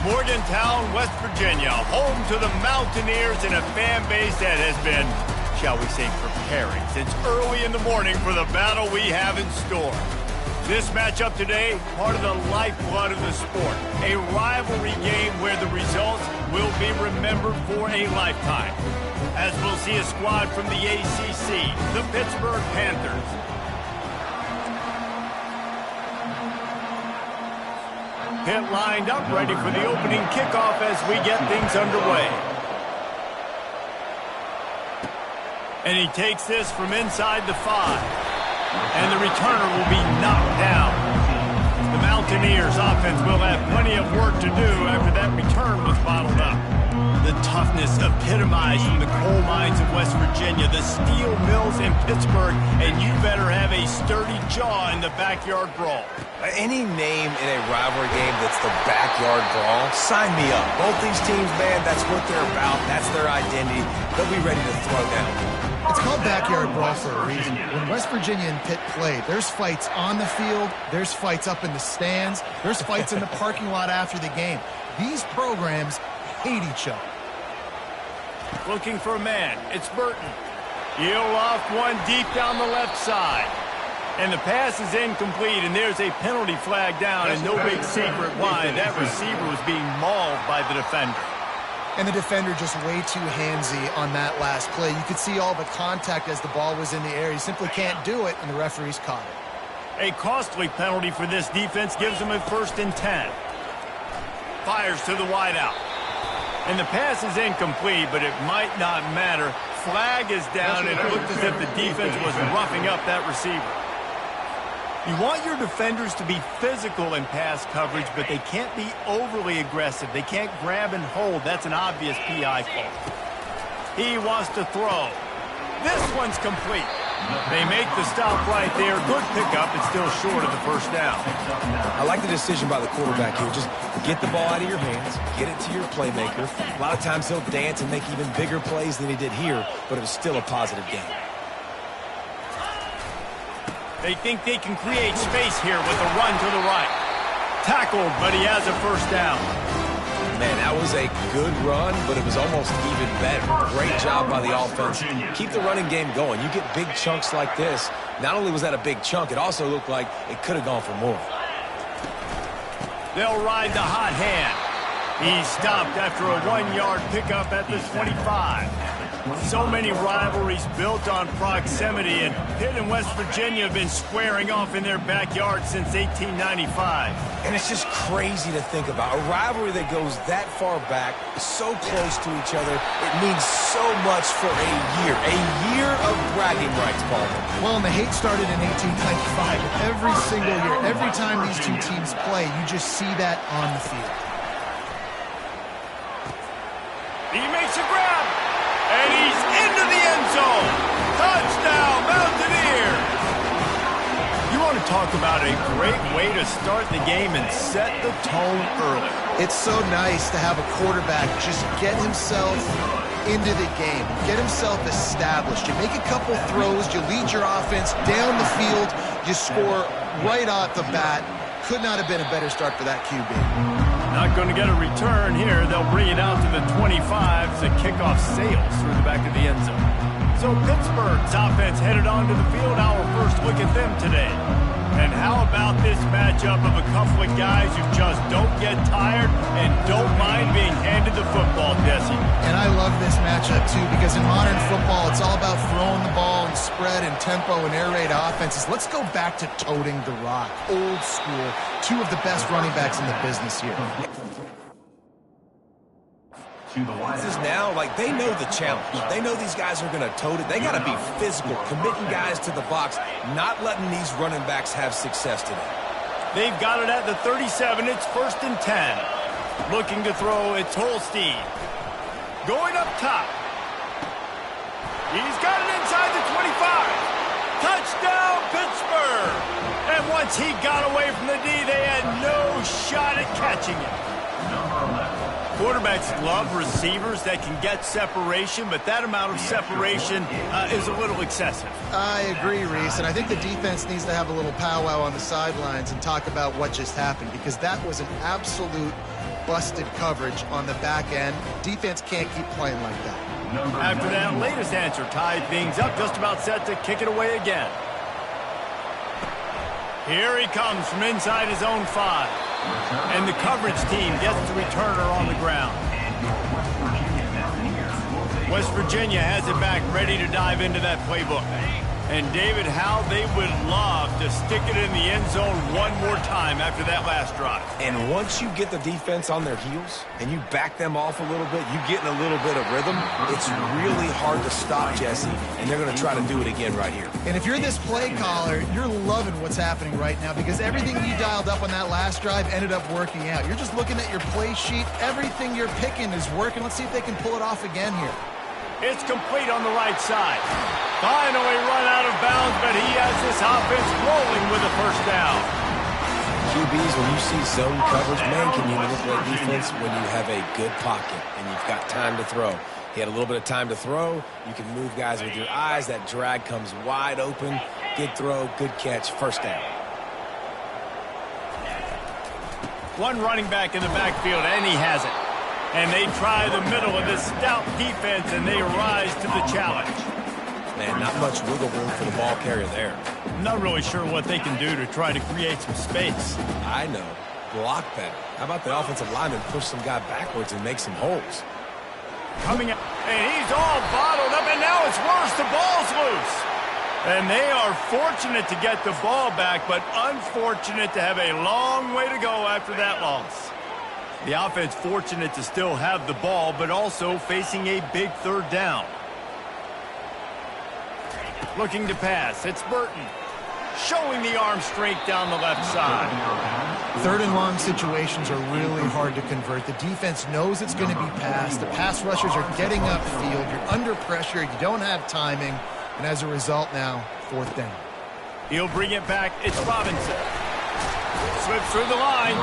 Morgantown, West Virginia, home to the Mountaineers and a fan base that has been, shall we say, preparing since early in the morning for the battle we have in store. This matchup today, part of the lifeblood of the sport, a rivalry game where the results will be remembered for a lifetime. As we'll see a squad from the ACC, the Pittsburgh Panthers. Pitt lined up, ready for the opening kickoff as we get things underway. And he takes this from inside the 5. And the returner will be knocked down. The Mountaineers offense will have plenty of work to do after that return was bottled up. The toughness epitomized from the coal mines of West Virginia, the steel mills in Pittsburgh, and you better have a sturdy jaw in the backyard brawl. Any name in a rivalry game that's the backyard brawl, sign me up. Both these teams, man, that's what they're about. That's their identity. They'll be ready to throw down. It's called backyard brawl for a reason. When West Virginia and Pitt play, there's fights on the field, there's fights up in the stands, there's fights in the parking lot after the game. These programs hate each other. Looking for a man. It's Burton. He'll loft one deep down the left side. And the pass is incomplete, and there's a penalty flag down, and no big secret why. That receiver was being mauled by the defender. And the defender just way too handsy on that last play. You could see all the contact as the ball was in the air. He simply can't do it, and the referee's caught it. A costly penalty for this defense gives them a 1st and 10. Fires to the wideout. And the pass is incomplete, but it might not matter. Flag is down, and it looked as if the defense was roughing up that receiver. You want your defenders to be physical in pass coverage, but they can't be overly aggressive. They can't grab and hold. That's an obvious PI call. He wants to throw. This one's complete. They make the stop right there. Good pickup. It's still short of the 1st down. I like the decision by the quarterback here. Just get the ball out of your hands, get it to your playmaker. A lot of times he'll dance and make even bigger plays than he did here, but it was still a positive game. They think they can create space here with a run to the right. Tackled, but he has a 1st down. Man, that was a good run, but it was almost even better. Great job by the offense. Keep the running game going. You get big chunks like this. Not only was that a big chunk, it also looked like it could have gone for more. They'll ride the hot hand. He's stopped after a 1-yard pickup at the 25. So many rivalries built on proximity, and Pitt and West Virginia have been squaring off in their backyard since 1895. And it's just crazy to think about. A rivalry that goes that far back, so close to each other, it means so much for a year. A year of bragging rights, Paul. Well, and the hate started in 1895. Every single year, every time these two teams play, you just see that on the field. He makes a grab, and he's into the end zone. Touchdown, Mountaineers! You want to talk about a great way to start the game and set the tone early. It's so nice to have a quarterback just get himself into the game, get himself established. You make a couple throws, you lead your offense down the field, you score right off the bat. Could not have been a better start for that QB. Not going to get a return here. They'll bring it out to the 25 as the kickoff sails through the back of the end zone. So Pittsburgh's offense headed onto the field. Our first look at them today. And how about this matchup of a couple of guys who just don't get tired and don't mind being handed the football, Jesse? And I love this matchup, too, because in modern football, it's all about throwing the ball and spread and tempo and air raid offenses. Let's go back to toting the rock. Old school. Two of the best running backs in the business here. This is now, like, they know the challenge. They know these guys are going to tote it. They got to be physical, committing guys to the box, not letting these running backs have success today. They've got it at the 37. It's 1st and 10. Looking to throw, it's Holstein. Going up top. He's got it inside the 25. Touchdown, Pittsburgh! And once he got away from the D, they had no shot at catching it. Quarterbacks love receivers that can get separation, but that amount of separation is a little excessive. I agree, Reese, and I think the defense needs to have a little powwow on the sidelines and talk about what just happened, because that was an absolute busted coverage on the back end. Defense can't keep playing like that. After that latest answer tied things up, just about set to kick it away again. Here he comes from inside his own 5. And the coverage team gets the returner on the ground. West Virginia has it back, ready to dive into that playbook. And David, how they would love to stick it in the end zone one more time after that last drive. And once you get the defense on their heels and you back them off a little bit, you get in a little bit of rhythm, it's really hard to stop, Jesse, and they're going to try to do it again right here. And if you're this play caller, you're loving what's happening right now because everything you dialed up on that last drive ended up working out. You're just looking at your play sheet. Everything you're picking is working. Let's see if they can pull it off again here. It's complete on the right side. Finally run out of bounds, but he has this offense rolling with a first down. QBs, when you see zone coverage, man, can you manipulate defense when you have a good pocket and you've got time to throw. He had a little bit of time to throw. You can move guys with your eyes. That drag comes wide open. Good throw, good catch, first down. One running back in the backfield, and he has it. And they try the middle of this stout defense, and they rise to the challenge. Man, not much wiggle room for the ball carrier there. Not really sure what they can do to try to create some space. I know. Block better. How about the offensive lineman push some guy backwards and make some holes? Coming up, and he's all bottled up, and now it's worse. The ball's loose. And they are fortunate to get the ball back, but unfortunate to have a long way to go after that loss. The offense fortunate to still have the ball, but also facing a big third down. Looking to pass. It's Burton. Showing the arm strength down the left side. Third and long situations are really hard to convert. The defense knows it's going to be passed. The pass rushers are getting upfield. You're under pressure. You don't have timing. And as a result now, fourth down. He'll bring it back. It's Robinson. Slips through the line.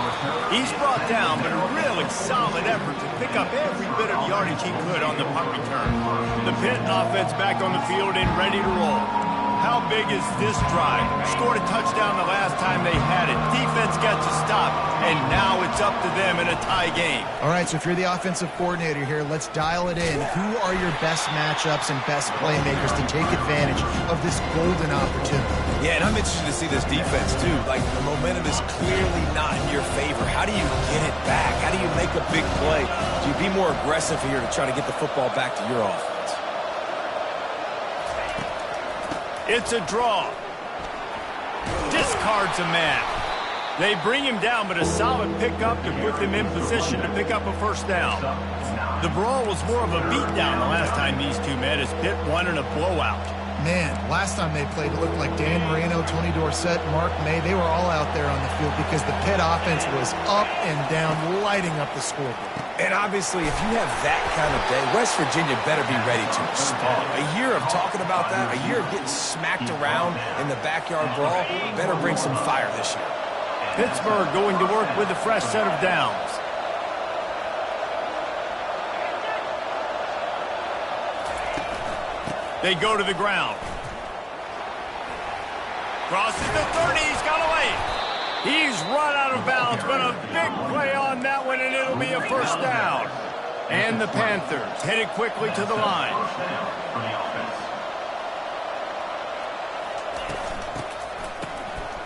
He's brought down, but a really solid effort to pick up every bit of yardage he could on the punt return. The Pitt offense back on the field and ready to roll. How big is this drive? Scored a touchdown the last time they had it. Defense gets a stop, and now it's up to them in a tie game. All right, so if you're the offensive coordinator here, let's dial it in. Who are your best matchups and best playmakers to take advantage of this golden opportunity? Yeah, and I'm interested to see this defense, too. Like, the momentum is clearly not in your favor. How do you get it back? How do you make a big play? Do you be more aggressive here to try to get the football back to your offense? It's a draw. Discards a man. They bring him down, but a solid pickup to put them in position to pick up a first down. The brawl was more of a beatdown the last time these two met as Pitt won in a blowout. Man, last time they played, it looked like Dan Marino, Tony Dorsett, Mark May, they were all out there on the field because the Pitt offense was up and down, lighting up the scoreboard. And obviously, if you have that kind of day, West Virginia better be ready to respond. A year of talking about that, a year of getting smacked around in the backyard brawl, better bring some fire this year. Pittsburgh going to work with a fresh set of downs. They go to the ground. Crosses the 30. He's got away. He's run out of bounds, but a big play on that one, and it'll be a first down. And the Panthers headed quickly to the line.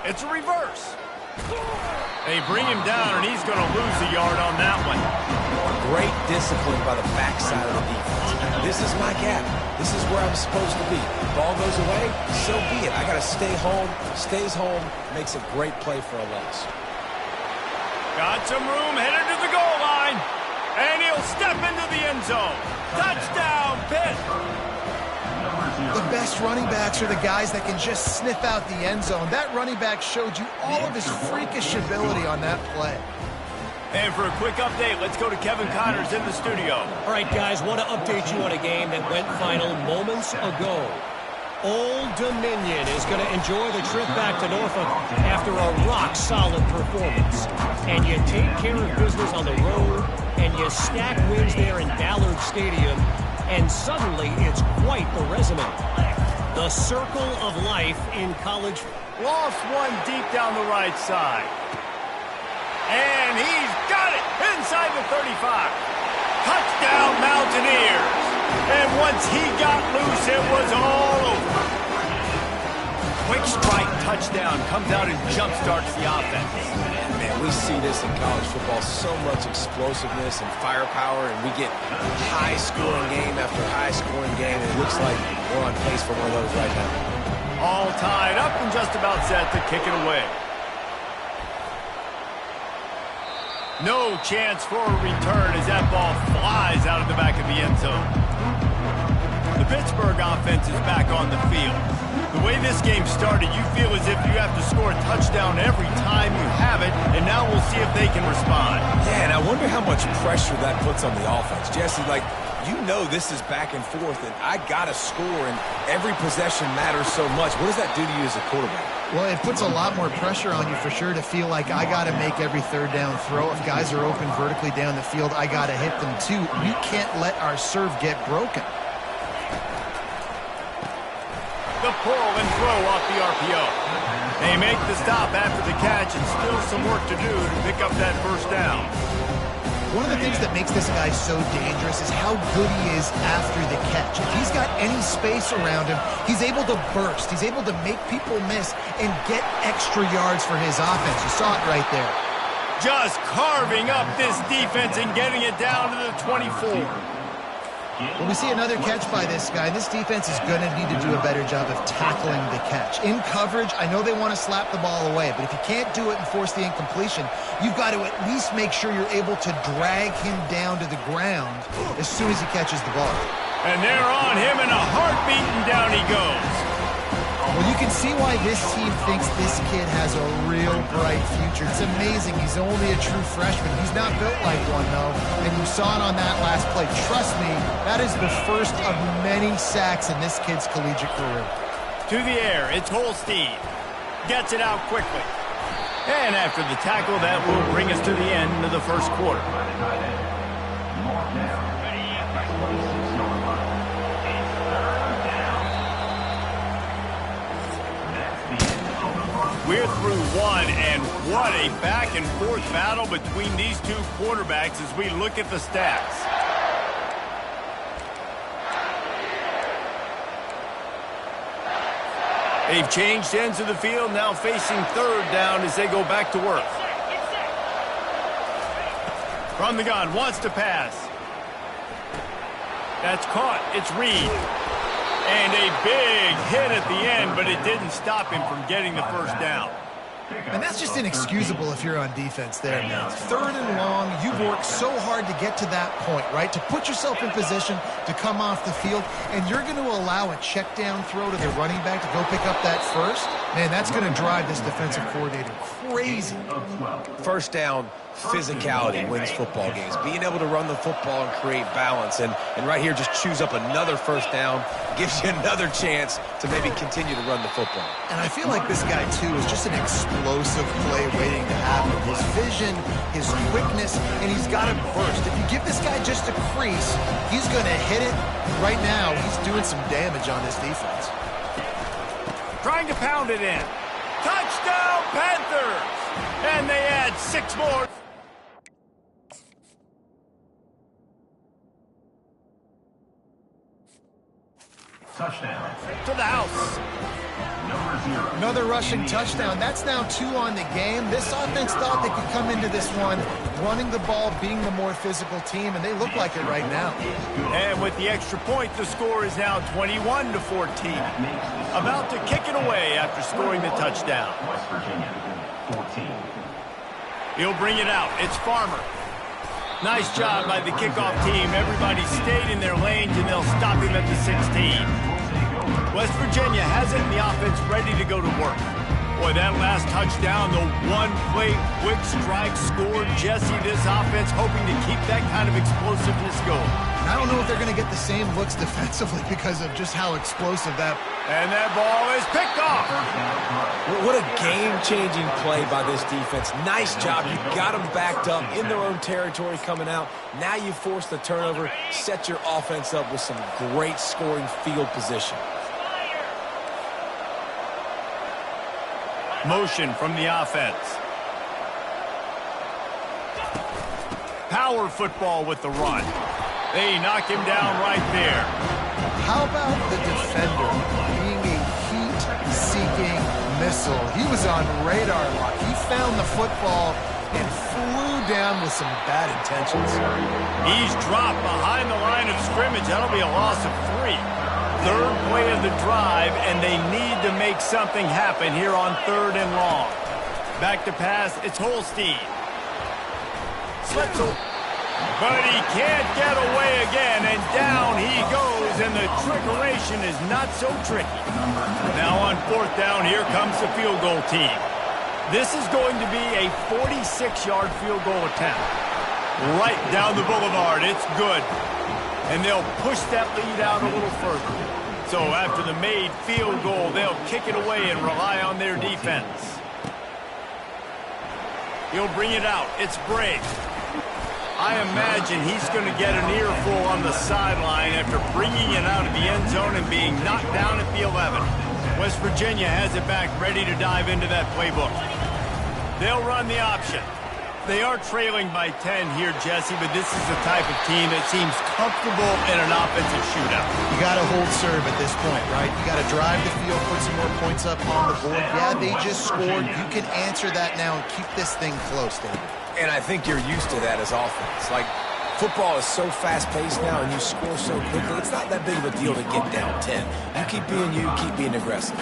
It's a reverse. They bring him down, and he's going to lose a yard on that one. Great discipline by the backside of the defense. This is my gap. This is where I'm supposed to be. Ball goes away, so be it. I got to stay home. Stays home, makes a great play for a loss. Got some room, headed to the goal line, and he'll step into the end zone. Touchdown, Pitt! The best running backs are the guys that can just sniff out the end zone. That running back showed you all of his freakish ability on that play. And for a quick update, let's go to Kevin Connors in the studio. All right, guys, want to update you on a game that went final moments ago. Old Dominion is going to enjoy the trip back to Norfolk after a rock-solid performance. And you take care of business on the road, and you stack wins there in Ballard Stadium, and suddenly it's quite the resume. The circle of life in college. Lost one deep down the right side. And he's got it inside the 35. Touchdown, Mountaineers. And once he got loose, it was all over. Quick strike touchdown comes out and jump-starts the offense. Man, we see this in college football, so much explosiveness and firepower, and we get high-scoring game after high-scoring game, and it looks like we're on pace for one of those right now. All tied up and just about set to kick it away. No chance for a return as that ball flies out of the back of the end zone. The Pittsburgh offense is back on the field. The way this game started, you feel as if you have to score a touchdown every time you have it, and now we'll see if they can respond. Yeah, and I wonder how much pressure that puts on the offense. Jesse, like, you know this is back and forth, and I got to score, and every possession matters so much. What does that do to you as a quarterback? Well, it puts a lot more pressure on you for sure to feel like I got to make every third down throw. If guys are open vertically down the field, I got to hit them too. We can't let our serve get broken. The pull and throw off the RPO. They make the stop after the catch and still some work to do to pick up that first down. One of the things that makes this guy so dangerous is how good he is after the catch. If he's got any space around him, he's able to burst. He's able to make people miss and get extra yards for his offense. You saw it right there. Just carving up this defense and getting it down to the 24. Well, we see another catch by this guy. This defense is going to need to do a better job of tackling the catch. In coverage, I know they want to slap the ball away, but if you can't do it and force the incompletion, you've got to at least make sure you're able to drag him down to the ground as soon as he catches the ball. And they're on him in a heartbeat, and down he goes. Well, you can see why this team thinks this kid has a real bright future. It's amazing. He's only a true freshman. He's not built like one, though, and you saw it on that last play. Trust me, that is the first of many sacks in this kid's collegiate career. To the air, it's Holstein. Gets it out quickly. And after the tackle, that will bring us to the end of the first quarter. We're through one, and what a back-and-forth battle between these two quarterbacks as we look at the stats. They've changed ends of the field, now facing third down as they go back to work. From the gun, wants to pass. That's caught. It's Reed. And a big hit at the end, but it didn't stop him from getting the first down. And that's just inexcusable if you're on defense there, man. Third and long, you've worked so hard to get to that point, right? To put yourself in position to come off the field, and you're going to allow a check down throw to the running back to go pick up that first? Man, that's going to drive this defensive coordinator crazy. First down, physicality wins football games. Being able to run the football and create balance. And right here, just choose up another first down, gives you another chance to maybe continue to run the football. And I feel like this guy, too, is just an explosive play waiting to happen. His vision, his quickness, and he's got to burst. If you give this guy just a crease, he's going to hit it. Right now, he's doing some damage on this defense. Trying to pound it in. Touchdown, Panthers! And they add 6 more. Touchdown. To the house. Another rushing touchdown. That's now 2 on the game. This offense thought they could come into this one running the ball, being the more physical team, and they look like it right now. And with the extra point, the score is now 21-14. About to kick it away after scoring the touchdown. West Virginia, 14. He'll bring it out. It's Farmer. Nice job by the kickoff team. Everybody stayed in their lanes, and they'll stop him at the 16. West Virginia has it in the offense ready to go to work. Boy, that last touchdown, the one-play quick strike scored. Jesse, this offense hoping to keep that kind of explosiveness going. I don't know if they're going to get the same looks defensively because of just how explosive that... And that ball is picked off. What a game-changing play by this defense. Nice job. You got them backed up in their own territory coming out. Now you force the turnover, set your offense up with some great scoring field position. Motion from the offense. power football with the run. They knock him down right there. How about the defender being a heat-seeking missile? He was on radar lock. He found the football and flew down with some bad intentions. He's dropped behind the line of scrimmage. That'll be a loss of 3. Third play of the drive, and they need to make something happen here on 3rd and long. Back to pass, it's Holstein. Slips, but he can't get away again, and down he goes, and the trickeration is not so tricky. Now on 4th down, here comes the field goal team. This is going to be a 46-yard field goal attempt. Right down the boulevard. It's good. And they'll push that lead out a little further. So after the made field goal, they'll kick it away and rely on their defense. He'll bring it out. It's Brake. I imagine he's going to get an earful on the sideline after bringing it out of the end zone and being knocked down at the 11. West Virginia has it back, ready to dive into that playbook. They'll run the option. They are trailing by 10 here, Jesse, but this is the type of team that seems comfortable in an offensive shootout. You got to hold serve at this point, right? You got to drive the field, put some more points up on the board. Yeah, they just scored. You can answer that now and keep this thing close, David. And I think you're used to that as offense. Like, football is so fast-paced now and you score so quickly, it's not that big of a deal to get down 10. You keep being aggressive.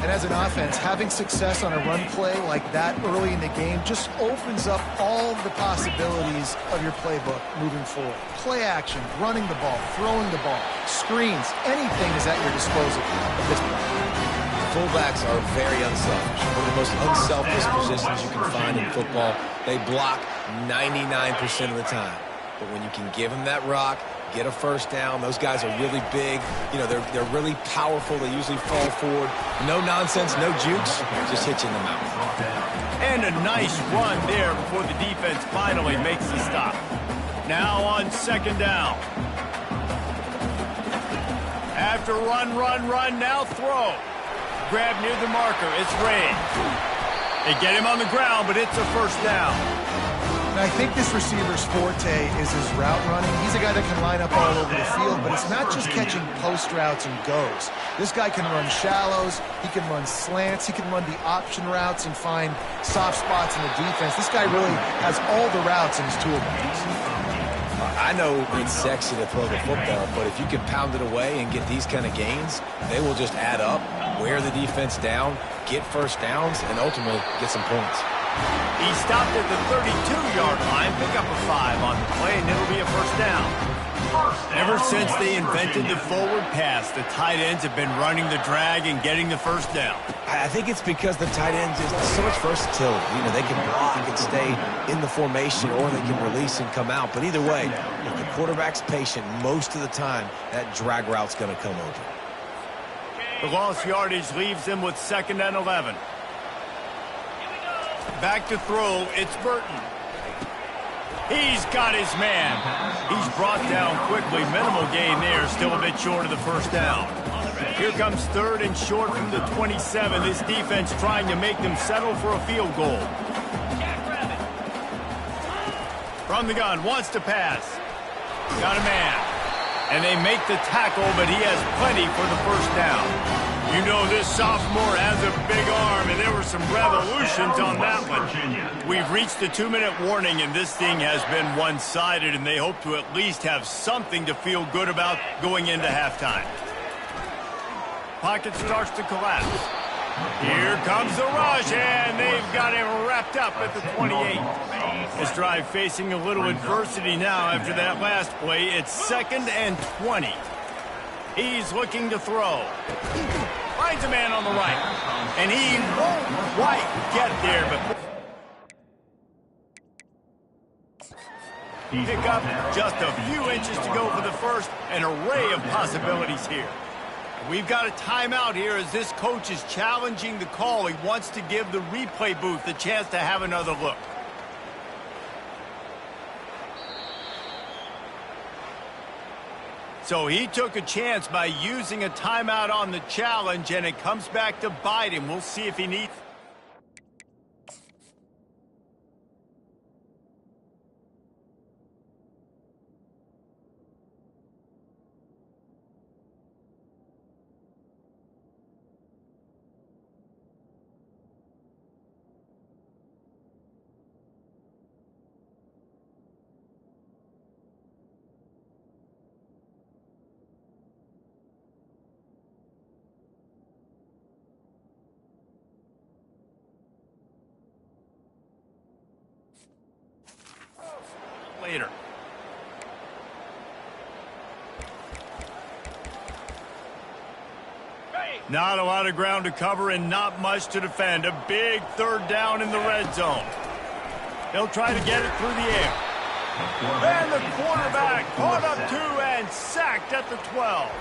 And as an offense, having success on a run play like that early in the game just opens up all the possibilities of your playbook moving forward. Play action, running the ball, throwing the ball, screens, anything is at your disposal at this point. Fullbacks are very unselfish. One of the most unselfish positions you can find in football. They block 99% of the time. But when you can give them that rock, get a first down, those guys are really big. You know, they're really powerful. They usually fall forward. No nonsense, no jukes, just hit you in the mouth. And a nice run there before the defense finally makes the stop. Now on 2nd down. After run, now throw. Grab near the marker. It's Ray. They get him on the ground, but it's a first down. And I think this receiver's forte is his route running. He's a guy that can line up all over the field, but it's not just catching post routes and goes. This guy can run shallows, he can run slants, he can run the option routes and find soft spots in the defense. This guy really has all the routes in his toolbox. I know it's sexy to throw the football, but if you can pound it away and get these kind of gains, they will just add up, wear the defense down, get first downs, and ultimately get some points. He stopped at the 32-yard line, pick up a 5 on the play, and it'll be a first down. Ever since they invented the forward pass, the tight ends have been running the drag and getting the first down. I think it's because the tight ends is so much versatility. You know, they can block and stay in the formation, or they can release and come out. But either way, if the quarterback's patient most of the time, that drag route's going to come open. The lost yardage leaves them with 2nd and 11. Back to throw, it's Burton. He's got his man. He's brought down quickly. Minimal gain there, still a bit short of the first down. Here comes 3rd and short from the 27. This defense trying to make them settle for a field goal. From the gun, wants to pass. Got a man. And they make the tackle, but he has plenty for the first down. You know this sophomore has a big arm, and there were some revolutions on that one. We've reached the 2-minute warning, and this thing has been one-sided, and they hope to at least have something to feel good about going into halftime. Pocket starts to collapse. Here comes the rush, and they've got him wrapped up at the 28. This drive facing a little adversity now after that last play. It's 2nd and 20. He's looking to throw. Finds a man on the right. And he won't quite get there, but pick up just a few inches to go for the first. An array of possibilities here. We've got a timeout here as this coach is challenging the call. He wants to give the replay booth the chance to have another look. So he took a chance by using a timeout on the challenge, and it comes back to bite him. We'll see if he needs... later. Not a lot of ground to cover and not much to defend. A big third down in the red zone. They'll try to get it through the air. And the quarterback caught up to and sacked at the 12.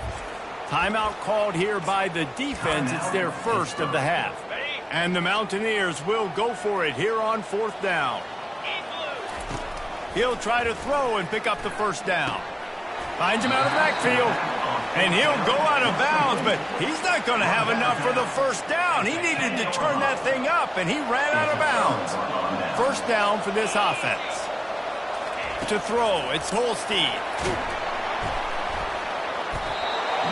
Timeout called here by the defense. It's their first of the half. And the Mountaineers will go for it here on 4th down. He'll try to throw and pick up the first down. Finds him out of the backfield. And he'll go out of bounds, but he's not going to have enough for the first down. He needed to turn that thing up, and he ran out of bounds. First down for this offense. To throw, it's Holstein.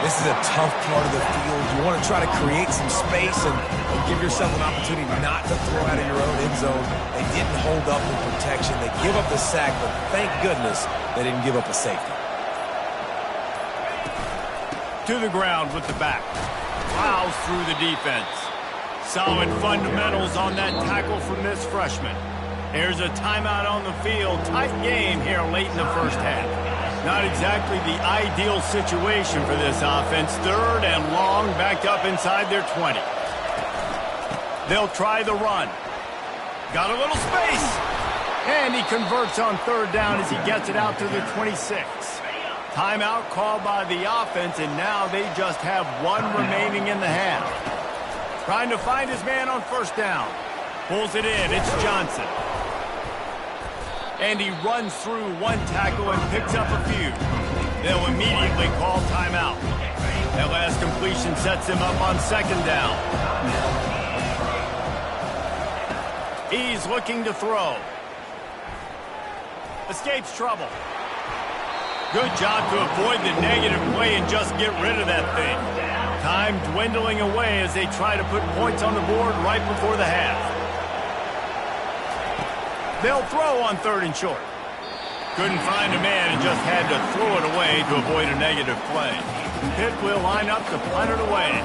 This is a tough part of the field. You want to try to create some space and give yourself an opportunity not to throw out of your own end zone. They didn't hold up in protection. They give up the sack, but thank goodness they didn't give up a safety. To the ground with the back. Plows through the defense. Solid fundamentals on that tackle from this freshman. There's a timeout on the field. Tight game here late in the first half. Not exactly the ideal situation for this offense. 3rd and long, backed up inside their 20. They'll try the run. Got a little space. And he converts on 3rd down as he gets it out to the 26. Timeout called by the offense, and now they just have one remaining in the half. Trying to find his man on 1st down. Pulls it in. It's Johnson. And he runs through one tackle and picks up a few. They'll immediately call timeout. That last completion sets him up on 2nd down. He's looking to throw. Escapes trouble. Good job to avoid the negative play and just get rid of that thing. Time dwindling away as they try to put points on the board right before the half. They'll throw on 3rd and short. Couldn't find a man and just had to throw it away to avoid a negative play. Pitt will line up to punt it away.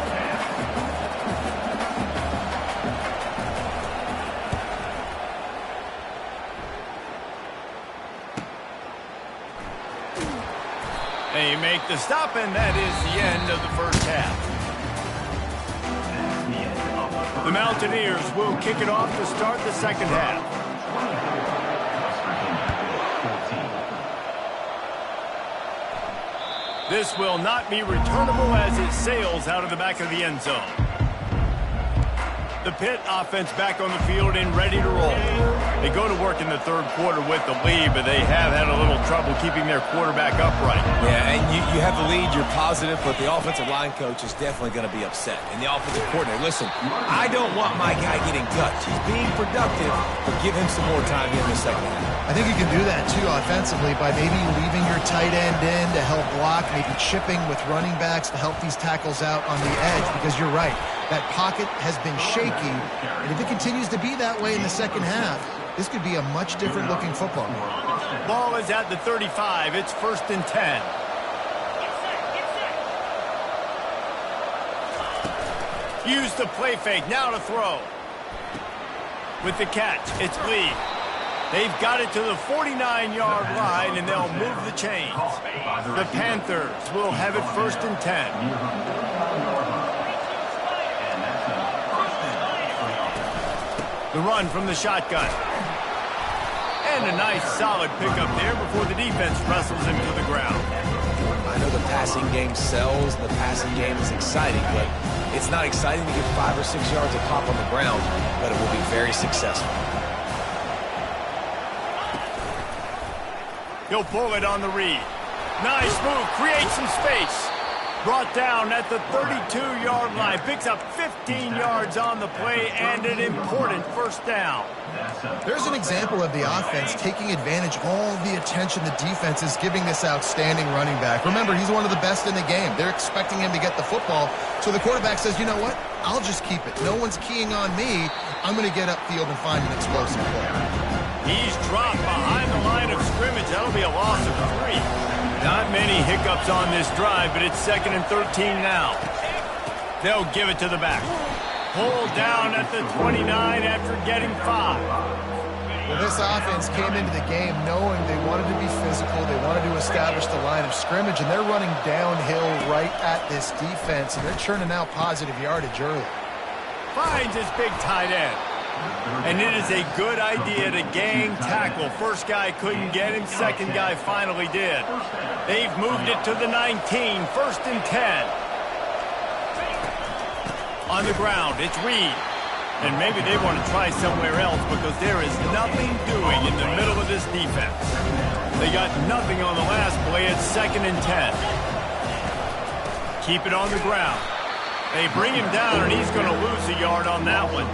They make the stop, and that is the end of the first half. The Mountaineers will kick it off to start the second half. This will not be returnable as it sails out of the back of the end zone. The Pitt offense back on the field and ready to roll. They go to work in the 3rd quarter with the lead, but they have had a little trouble keeping their quarterback upright. Yeah, and you have the lead, you're positive, but the offensive line coach is definitely going to be upset. And the offensive coordinator, listen, I don't want my guy getting touched. He's being productive, but give him some more time here in the second half. I think you can do that, too, offensively, by maybe leaving your tight end in to help block, maybe chipping with running backs to help these tackles out on the edge, because you're right. That pocket has been shaky, and if it continues to be that way in the second half, this could be a much different looking football. Ball is at the 35. It's 1st and 10. Use the play fake. Now to throw. With the catch, it's Lee. They've got it to the 49-yard line, and they'll move the chains. The Panthers will have it 1st and 10. The run from the shotgun. And a nice solid pickup there before the defense wrestles him to the ground. I know the passing game sells, the passing game is exciting, but it's not exciting to get 5 or 6 yards of pop on the ground, but it will be very successful. He'll pull it on the read. Nice move, creates some space. Brought down at the 32-yard line. Picks up 15 yards on the play and an important 1st down. There's an example of the offense taking advantage of all the attention the defense is giving this outstanding running back. Remember, he's one of the best in the game. They're expecting him to get the football. So the quarterback says, you know what? I'll just keep it. No one's keying on me. I'm going to get upfield and find an explosive play. He's dropped behind the line of scrimmage. That'll be a loss of 3. Not many hiccups on this drive, but it's 2nd and 13 now. They'll give it to the back. Pulled down at the 29 after getting 5. Well, this offense came into the game knowing they wanted to be physical, they wanted to establish the line of scrimmage, and they're running downhill right at this defense, and they're churning out positive yardage early. Finds his big tight end. And it is a good idea to gang tackle. First guy couldn't get him, second guy finally did. They've moved it to the 19, 1st and 10. On the ground, it's Reed. And maybe they want to try somewhere else because there is nothing doing in the middle of this defense. They got nothing on the last play. It's 2nd and 10. Keep it on the ground. They bring him down, and he's going to lose a yard on that one.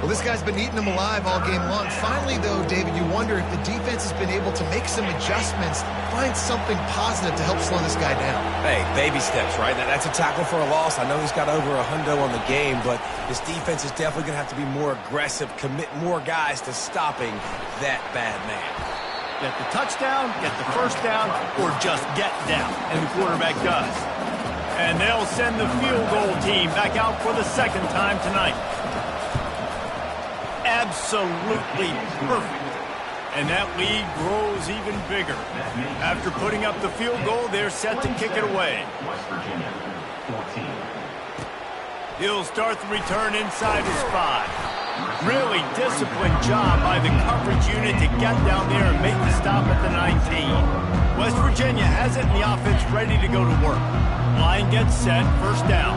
Well, this guy's been eating them alive all game long. Finally, though, David, you wonder if the defense has been able to make some adjustments, find something positive to help slow this guy down. Hey, baby steps, right? That's a tackle for a loss. I know he's got over $100 on the game, but this defense is definitely going to have to be more aggressive, commit more guys to stopping that bad man. Get the touchdown, get the first down, or just get down. And the quarterback does. And they'll send the field goal team back out for the 2nd time tonight. Absolutely perfect. And that lead grows even bigger. After putting up the field goal, they're set to kick it away. West Virginia, 14. He'll start the return inside his 5. Really disciplined job by the coverage unit to get down there and make the stop at the 19. West Virginia has it in the offense ready to go to work. Line gets set, 1st down.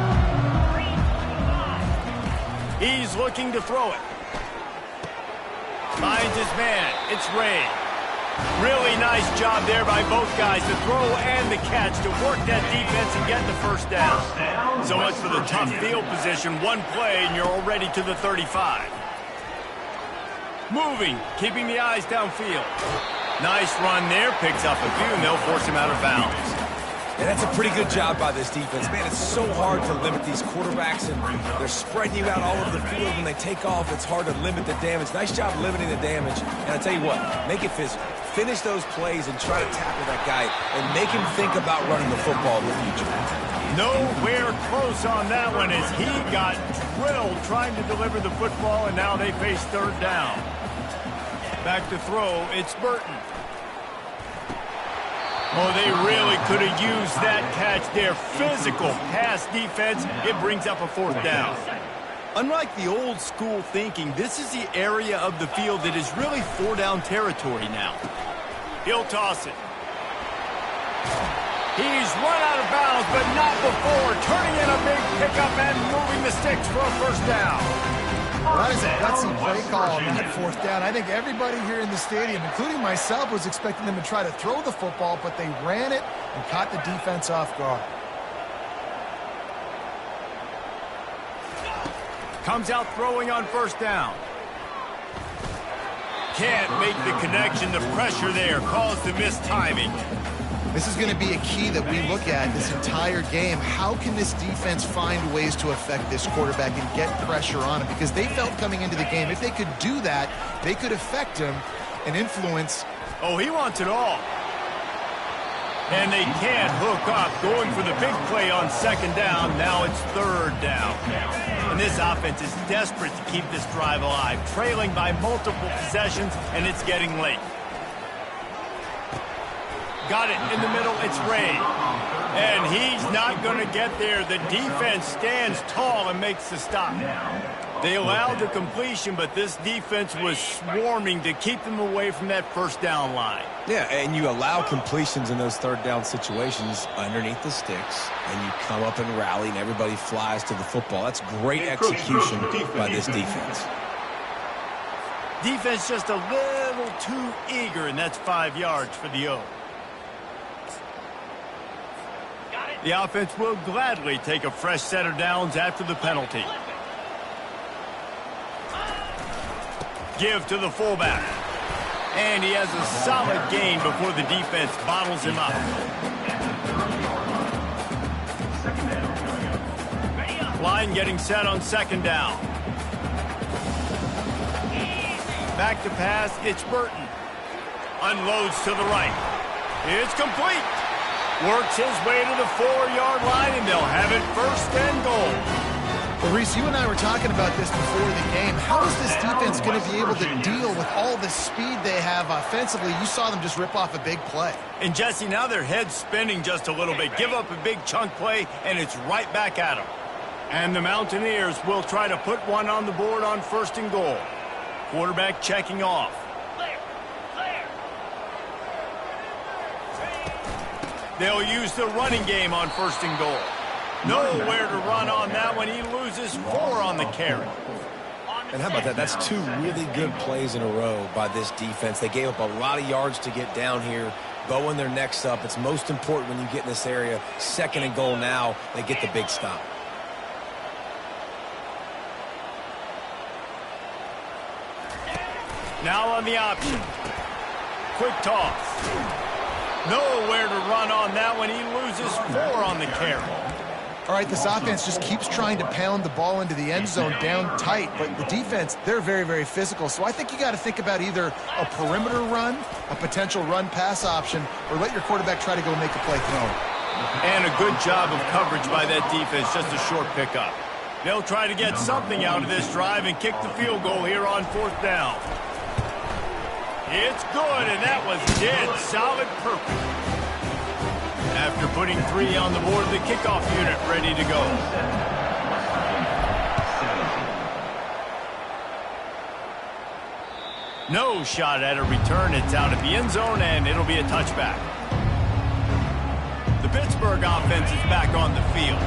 He's looking to throw it. Finds his man. It's Ray. Really nice job there by both guys, the throw and the catch, to work that defense and get the 1st down. So much for the tough field position. One play and you're already to the 35. Moving, keeping the eyes downfield. Nice run there, picks up a few, and they'll force him out of bounds. And that's a pretty good job by this defense. Man, it's so hard to limit these quarterbacks, and they're spreading you out all over the field. When they take off, it's hard to limit the damage. Nice job limiting the damage. And I tell you what, make it physical. Finish those plays and try to tackle that guy and make him think about running the football in the future. Nowhere close on that one as he got drilled trying to deliver the football, and now they face 3rd down. Back to throw, it's Burton. Oh, they really could have used that catch there. Physical pass defense. It brings up a 4th down. Unlike the old school thinking, this is the area of the field that is really 4-down territory now. He'll toss it. He's run out of bounds, but not before. Turning in a big pickup and moving the sticks for a 1st down. That is a gutsy play call on that 4th down. I think everybody here in the stadium, including myself, was expecting them to try to throw the football, but they ran it and caught the defense off guard. Comes out throwing on 1st down. Can't make the connection. The pressure there caused the missed timing. This is going to be a key that we look at this entire game. How can this defense find ways to affect this quarterback and get pressure on him? Because they felt coming into the game, if they could do that, they could affect him and influence. Oh, he wants it all. And they can't hook up. Going for the big play on 2nd down. Now it's 3rd down. And this offense is desperate to keep this drive alive. Trailing by multiple possessions, and it's getting late. Got it in the middle. It's Ray. And he's not going to get there. The defense stands tall and makes the stop. They allowed the completion, but this defense was swarming to keep them away from that 1st down line. Yeah, and you allow completions in those 3rd down situations underneath the sticks, and you come up and rally, and everybody flies to the football. That's great execution by this defense. Defense just a little too eager, and that's 5 yards for the O. The offense will gladly take a fresh set of downs after the penalty. Give to the fullback. And he has a solid gain before the defense bottles him up. Line getting set on 2nd down. Back to pass, it's Burton. Unloads to the right. It's complete. Works his way to the 4-yard line, and they'll have it 1st and goal. Well, Reese, you and I were talking about this before the game. How is this defense going to be able to deal with all the speed they have offensively? You saw them just rip off a big play. And, Jesse, now their head's spinning just a little bit. Give up a big chunk play, and it's right back at them. And the Mountaineers will try to put one on the board on 1st and goal. Quarterback checking off. They'll use the running game on 1st and goal. Nowhere to run on that one. He loses 4 on the carry. And how about that? That's 2 really good plays in a row by this defense. They gave up a lot of yards to get down here, bowing their necks up. It's most important when you get in this area. 2nd and goal now, they get the big stop. Now on the option. Quick toss. Nowhere to run on that one. He loses 4 on the carry. All right, this offense just keeps trying to pound the ball into the end zone down tight, but the defense, they're very, very physical. So I think you got to think about either a perimeter run, a potential run-pass option, or let your quarterback try to go make a play thrown. And a good job of coverage by that defense, just a short pickup. They'll try to get something out of this drive and kick the field goal here on 4th down. It's good, and that was dead solid purpose. After putting 3 on the board, the kickoff unit ready to go. No shot at a return. It's out of the end zone, and it'll be a touchback. The Pittsburgh offense is back on the field.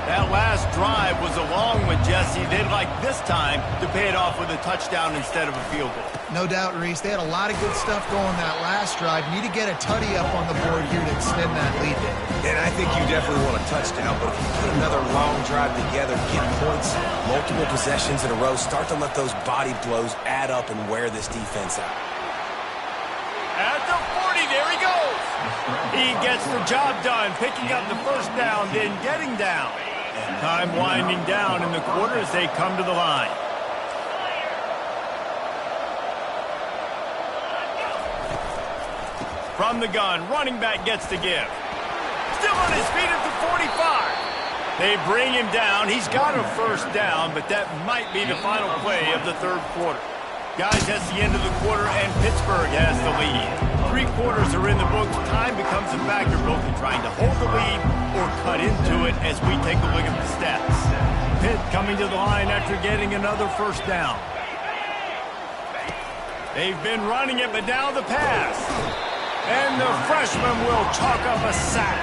That last drive was a long one, Jesse. They'd like this time to pay it off with a touchdown instead of a field goal. No doubt, Reese. They had a lot of good stuff going that last drive. Need to get a tutty up on the board here to extend that lead. And I think you definitely want a touchdown, but if you put another long drive together, get points, multiple possessions in a row, start to let those body blows add up and wear this defense out. At the 40, there he goes. He gets the job done, picking up the 1st down, then getting down. Time winding down in the quarter as they come to the line. From the gun, running back gets the give. Still on his feet at the 45. They bring him down. He's got a 1st down, but that might be the final play of the 3rd quarter. Guys, that's the end of the quarter, and Pittsburgh has the lead. 3 quarters are in the books. Time becomes a factor, both in trying to hold the lead or cut into it as we take a look at the stats. Pitt coming to the line after getting another 1st down. They've been running it, but now the pass. And the freshman will chalk up a sack.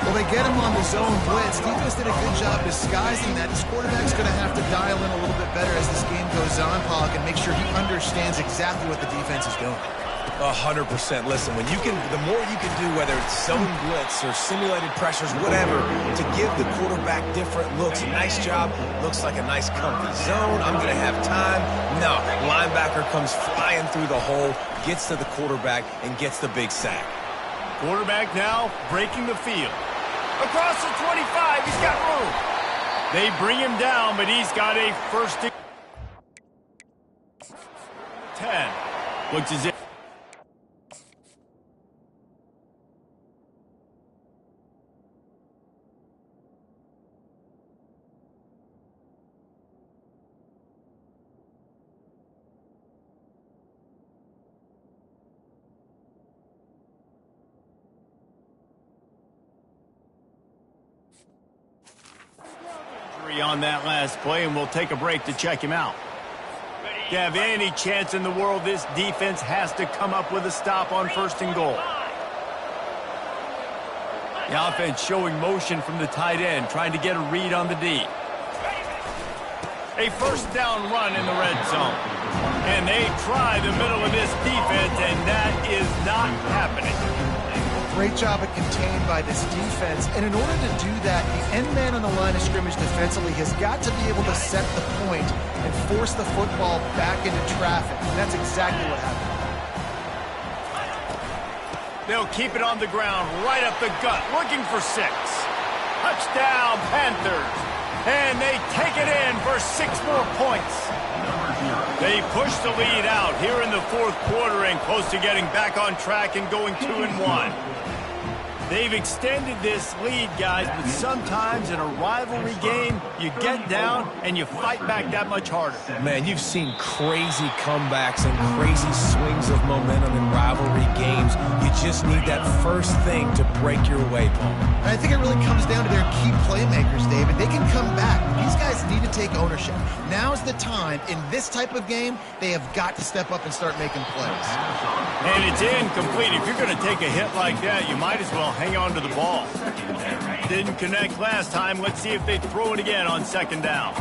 Well, they get him on the zone blitz. Defense did a good job disguising that. This quarterback's going to have to dial in a little bit better as this game goes on, Pollock, and make sure he understands exactly what the defense is doing. 100%. Listen, the more you can do, whether it's zone blitz or simulated pressures, whatever, to give the quarterback different looks. A nice job. Looks like a nice comfy zone. I'm going to have time. No, linebacker comes flying through the hole, gets to the quarterback, and gets the big sack. Quarterback now breaking the field. Across the 25, he's got room. They bring him down, but he's got a 1st and 10, which is it. On that last play, and we'll take a break to check him out. To have any chance in the world, this defense has to come up with a stop on 1st and goal. The offense showing motion from the tight end, trying to get a read on the D. A 1st down run in the red zone. And they try the middle of this defense, and that is not happening. Great job at contained by this defense. And in order to do that, the end man on the line of scrimmage defensively has got to be able to set the point and force the football back into traffic. And that's exactly what happened. They'll keep it on the ground, right up the gut, looking for 6. Touchdown, Panthers. And they take it in for 6 more points. They push the lead out here in the 4th quarter and close to getting back on track and going 2-1. They've extended this lead, guys, but sometimes in a rivalry game, you get down and you fight back that much harder. Man, you've seen crazy comebacks and crazy swings of momentum in rivalry games. You just need that first thing to break your way, Paul. And I think it really comes down to their key playmakers, David. They can come back. These guys need to take ownership. Now's the time. In this type of game, they have got to step up and start making plays. And it's incomplete. If you're going to take a hit like that, you might as well hang on to the ball. Didn't connect last time. Let's see if they throw it again on second down.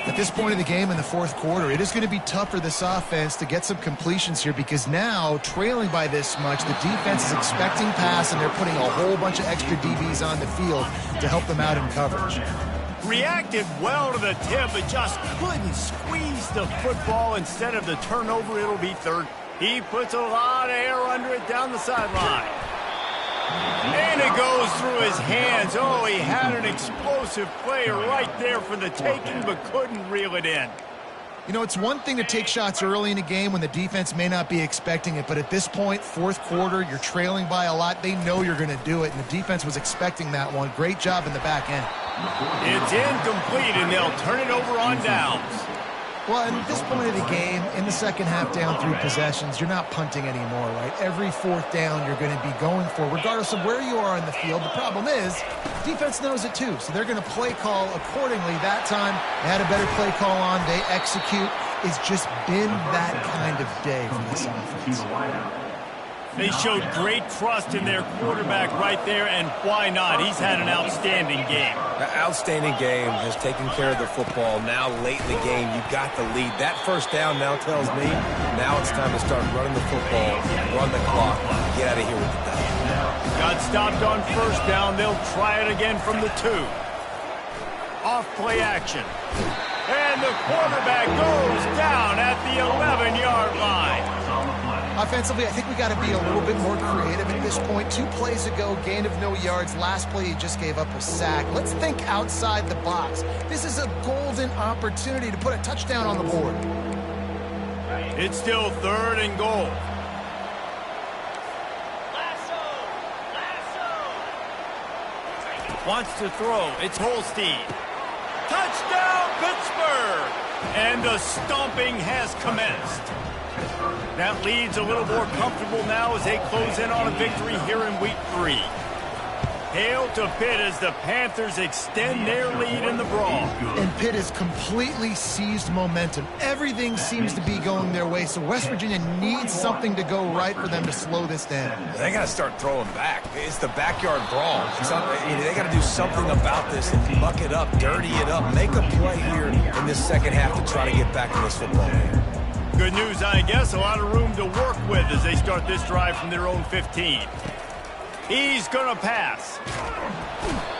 At this point in the game in the fourth quarter, it is going to be tough for this offense to get some completions here because now, trailing by this much, the defense is expecting pass and they're putting a whole bunch of extra DBs on the field to help them out in coverage. Reacted well to the tip, but just couldn't squeeze the football. Instead of the turnover, it'll be third. He puts a lot of air under it down the sideline. And it goes through his hands. Oh, he had an explosive player right there for the taking, but couldn't reel it in. You know, it's one thing to take shots early in a game when the defense may not be expecting it, but at this point, fourth quarter, you're trailing by a lot. They know you're going to do it, and the defense was expecting that one. Great job in the back end. It's incomplete, and they'll turn it over on downs. Well, at this point of the game, in the second half down 3 possessions, you're not punting anymore, right? Every fourth down you're going to be going for, regardless of where you are in the field. The problem is, defense knows it too, so they're going to play call accordingly. That time, they had a better play call on. They execute. It's just been that kind of day for this offense. They showed great trust in their quarterback right there, and why not? He's had an outstanding game. Outstanding game, has taken care of the football. Now, late in the game, you got the lead. That first down now tells me now it's time to start running the football, run the clock, get out of here with the down. Got stopped on first down. They'll try it again from the 2. Off play action. And the quarterback goes down at the 11-yard line. Offensively, I think we got to be a little bit more creative at this point. 2 plays ago, gain of no yards. Last play, he just gave up a sack. Let's think outside the box. This is a golden opportunity to put a touchdown on the board. It's still 3rd and goal. Wants to throw. It's Holstein. Touchdown, Pittsburgh! And the stomping has commenced. That lead's a little more comfortable now as they close in on a victory here in week 3. Hail to Pitt as the Panthers extend their lead in the brawl. And Pitt has completely seized momentum. Everything seems to be going their way, so West Virginia needs something to go right for them to slow this down. They got to start throwing back. It's the backyard brawl. They got to do something about this and muck it up, dirty it up, make a play here in this second half to try to get back in this football game. Good news, I guess. A lot of room to work with as they start this drive from their own 15. He's going to pass.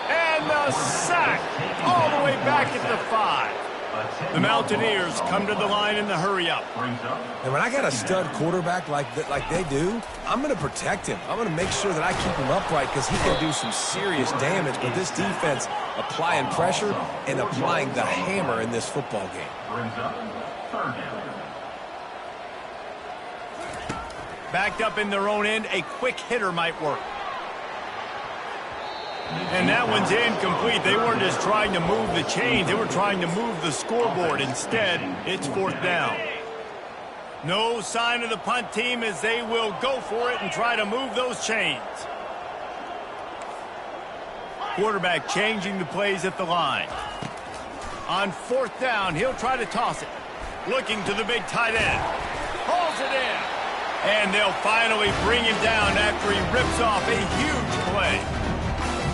And the sack all the way back at the 5. The Mountaineers come to the line in the hurry-up. And when I got a stud quarterback like they do, I'm going to protect him. I'm going to make sure that I keep him upright because he can do some serious damage. But this defense applying pressure and applying the hammer in this football game. Backed up in their own end, a quick hitter might work. And that one's incomplete. They weren't just trying to move the chains. They were trying to move the scoreboard. Instead, it's 4th down. No sign of the punt team as they will go for it and try to move those chains. Quarterback changing the plays at the line. On 4th down, he'll try to toss it. Looking to the big tight end. Hauls it in. And they'll finally bring him down after he rips off a huge play.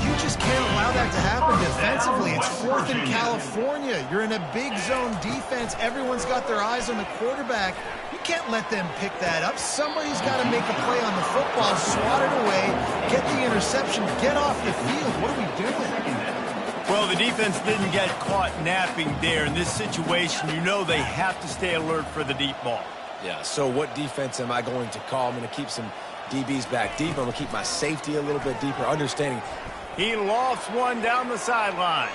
You just can't allow that to happen defensively. It's 4th in California. You're in a big zone defense. Everyone's got their eyes on the quarterback. You can't let them pick that up. Somebody's got to make a play on the football, swat it away, get the interception, get off the field. What are we doing? Well, the defense didn't get caught napping there. In this situation, you know they have to stay alert for the deep ball. Yeah, so what defense am I going to call? I'm going to keep some DBs back deep. I'm going to keep my safety a little bit deeper, understanding. He lofts one down the sideline.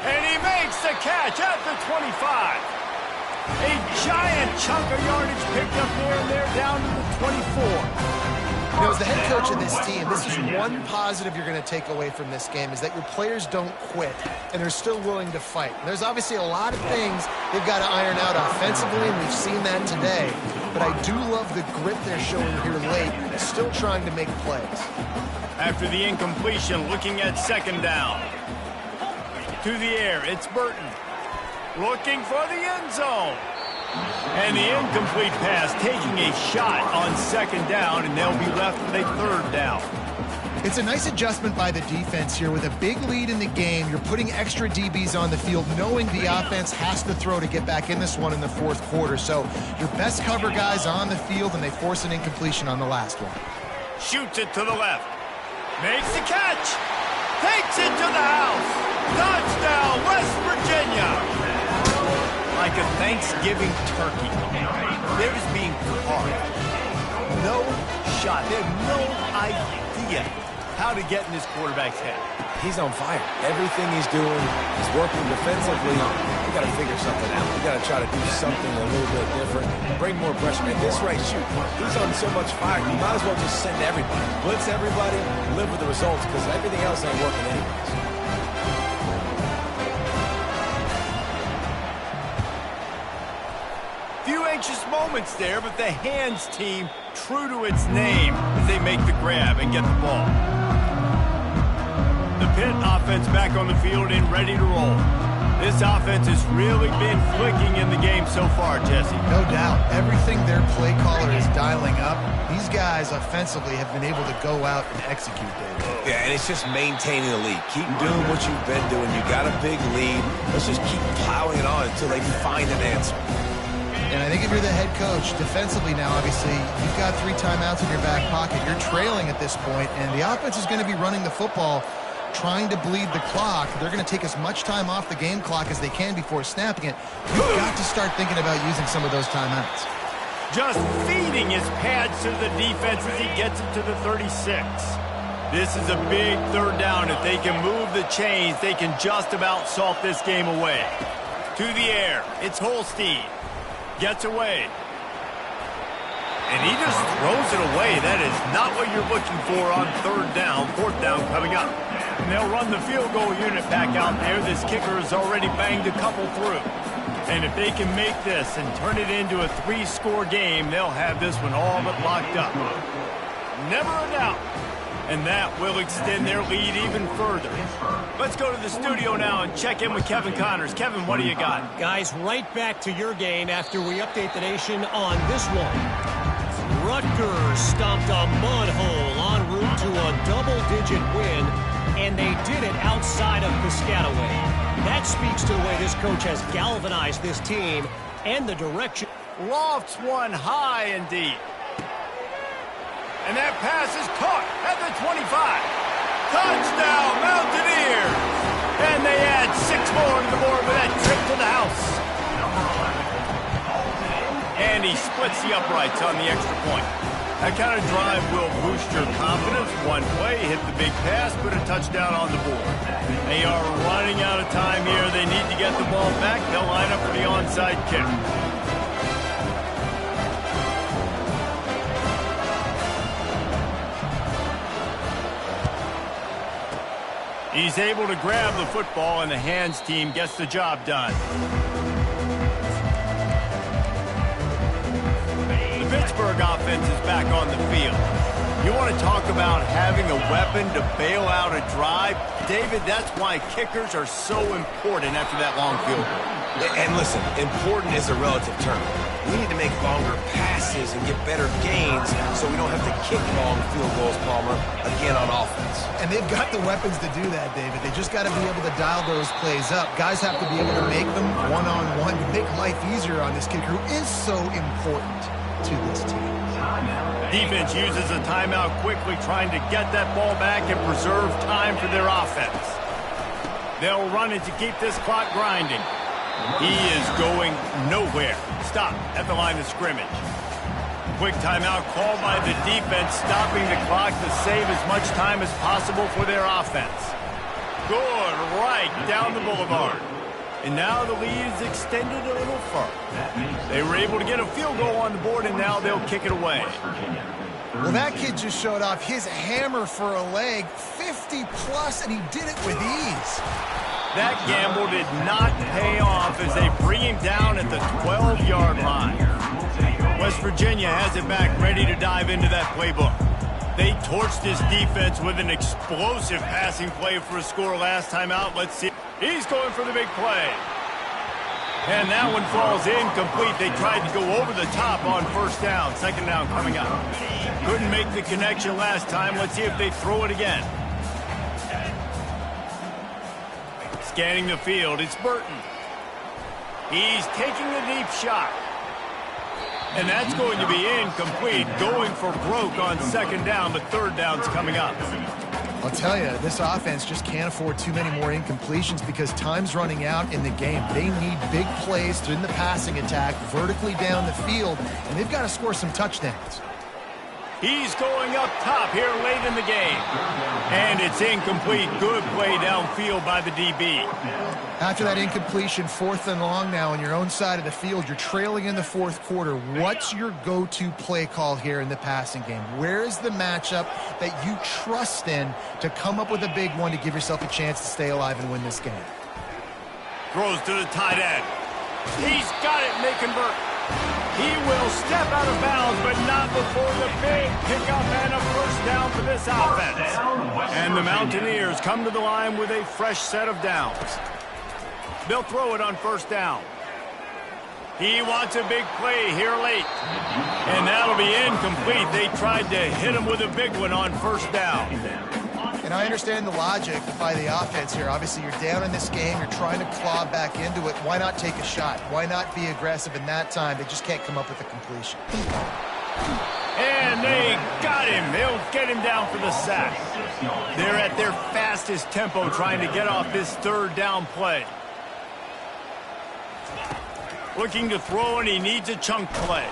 And he makes the catch at the 25. A giant chunk of yardage picked up there and they're down to the 24. You know, as the head coach of this team, this is one positive you're going to take away from this game, is that your players don't quit, and they're still willing to fight. And there's obviously a lot of things they've got to iron out offensively, and we've seen that today. But I do love the grit they're showing here late, still trying to make plays. After the incompletion, looking at second down. To the air, it's Burton. Looking for the end zone. And the incomplete pass taking a shot on second down, and they'll be left with a third down. It's a nice adjustment by the defense here. With a big lead in the game, you're putting extra DBs on the field, knowing the offense has to throw to get back in this one in the fourth quarter. So your best cover guys on the field, and they force an incompletion on the last one. Shoots it to the left. Makes the catch. Takes it to the house. Touchdown, West Virginia. Like a Thanksgiving turkey. They're just being carved. No shot. They have no idea how to get in this quarterback's head. He's on fire. Everything he's doing is working defensively. We got to figure something out. We got to try to do something a little bit different. Bring more pressure. At this rate, shoot. He's on so much fire. You might as well just send everybody. Blitz everybody. Live with the results, because everything else ain't working anyways. Few anxious moments there, but the hands team true to its name as they make the grab and get the ball. The Pitt offense back on the field and ready to roll. This offense has really been clicking in the game so far, Jesse. No doubt. Everything their play caller is dialing up, these guys offensively have been able to go out and execute, David. Yeah, and it's just maintaining the lead. Keep doing what you've been doing. You got a big lead. Let's just keep plowing it on until they find an answer. And I think if you're the head coach, defensively now, obviously, you've got 3 timeouts in your back pocket. You're trailing at this point, and the offense is going to be running the football, trying to bleed the clock. They're going to take as much time off the game clock as they can before snapping it. You've got to start thinking about using some of those timeouts. Just feeding his pads to the defense as he gets it to the 36. This is a big third down. If they can move the chains, they can just about salt this game away. To the air, it's Holstein. Gets away. And he just throws it away. That is not what you're looking for on third down. Fourth down coming up. And they'll run the field goal unit back out there. This kicker has already banged a couple through. And if they can make this and turn it into a 3-score game, they'll have this one all but locked up. Never a doubt. And that will extend their lead even further. Let's go to the studio now and check in with Kevin Connors. Kevin, what do you got? Guys, right back to your game after we update the nation on this one. Rutgers stomped a mud hole en route to a double-digit win, and they did it outside of Piscataway. That speaks to the way this coach has galvanized this team and the direction. Lofts one high and deep. And that pass is caught at the 25. Touchdown, Mountaineers! And they add 6 more to the board with that trip to the house. And he splits the uprights on the extra point. That kind of drive will boost your confidence. One play, hit the big pass, put a touchdown on the board. They are running out of time here. They need to get the ball back. They'll line up for the onside kick. He's able to grab the football, and the hands team gets the job done. The Pittsburgh offense is back on the field. You want to talk about having a weapon to bail out a drive? David, that's why kickers are so important after that long field goal. And listen, important is a relative term. We need to make longer passes and get better gains so we don't have to kick long field goals, Palmer, again on offense. And they've got the weapons to do that, David. They just got to be able to dial those plays up. Guys have to be able to make them one-on-one to make life easier on this kicker who is so important to this team. Defense uses a timeout quickly, trying to get that ball back and preserve time for their offense. They'll run it to keep this clock grinding. He is going nowhere. Stop at the line of scrimmage. Quick timeout called by the defense, stopping the clock to save as much time as possible for their offense. Good right down the boulevard. And now the lead is extended a little further. They were able to get a field goal on the board, and now they'll kick it away. Well, that kid just showed off his hammer for a leg, 50-plus, and he did it with ease. That gamble did not pay off as they bring him down at the 12-yard line. West Virginia has it back, ready to dive into that playbook. They torched this defense with an explosive passing play for a score last time out. Let's see. He's going for the big play. And that one falls incomplete. They tried to go over the top on first down. Second down coming up. Couldn't make the connection last time. Let's see if they throw it again. Scanning the field, it's Burton. He's taking the deep shot. And that's going to be incomplete. Going for broke on second down, but third down's coming up. I'll tell you, this offense just can't afford too many more incompletions because time's running out in the game. They need big plays in the passing attack, vertically down the field, and they've got to score some touchdowns. He's going up top here late in the game. And it's incomplete. Good play downfield by the DB. After that incompletion, 4th and long now on your own side of the field, you're trailing in the 4th quarter. What's your go-to play call here in the passing game? Where is the matchup that you trust in to come up with a big one to give yourself a chance to stay alive and win this game? Throws to the tight end. He's got it, making Burton. He will step out of bounds, but not before the big pickup and a first down for this offense. And the Mountaineers come to the line with a fresh set of downs. They'll throw it on first down. He wants a big play here late. And that'll be incomplete. They tried to hit him with a big one on first down. And I understand the logic by the offense here. Obviously, you're down in this game. You're trying to claw back into it. Why not take a shot? Why not be aggressive in that time? They just can't come up with a completion. And they got him. They'll get him down for the sack. They're at their fastest tempo trying to get off this third down play. Looking to throw, and he needs a chunk play.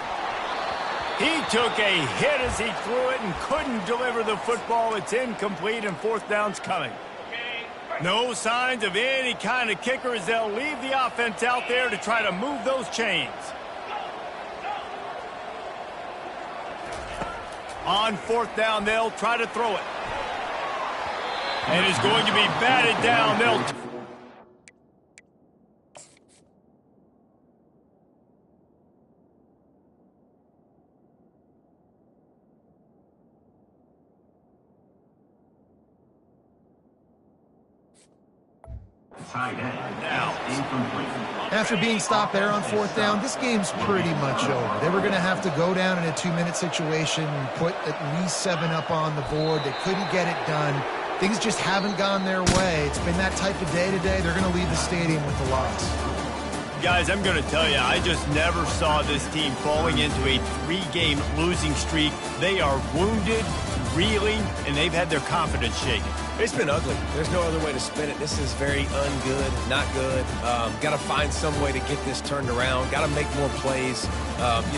He took a hit as he threw it and couldn't deliver the football. It's incomplete, and fourth down's coming. No signs of any kind of kicker as they'll leave the offense out there to try to move those chains. On fourth down, they'll try to throw it. And it's going to be batted down. They'll... After being stopped there on fourth down, this game's pretty much over. They were going to have to go down in a 2-minute situation and put at least 7 up on the board. They couldn't get it done. Things just haven't gone their way. It's been that type of day today. They're going to leave the stadium with the loss. Guys, I'm going to tell you, I just never saw this team falling into a 3-game losing streak. They are wounded, reeling, and they've had their confidence shaken. It's been ugly. There's no other way to spin it. This is very ungood, not good. Got to find some way to get this turned around. Got to make more plays.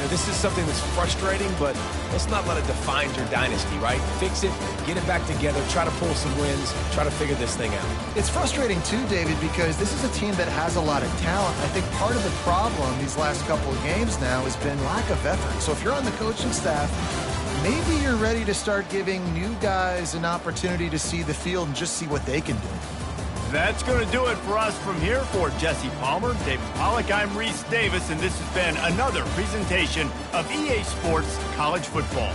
This is something that's frustrating, but let's not let it define your dynasty, right? Fix it, get it back together, try to pull some wins, try to figure this thing out. It's frustrating too, David, because this is a team that has a lot of talent. I think part of the problem these last couple of games now has been lack of effort. So if you're on the coaching staff, maybe you're ready to start giving new guys an opportunity to see the field and just see what they can do. That's going to do it for us from here. For Jesse Palmer, David Pollack, I'm Reese Davis, and this has been another presentation of EA Sports College Football.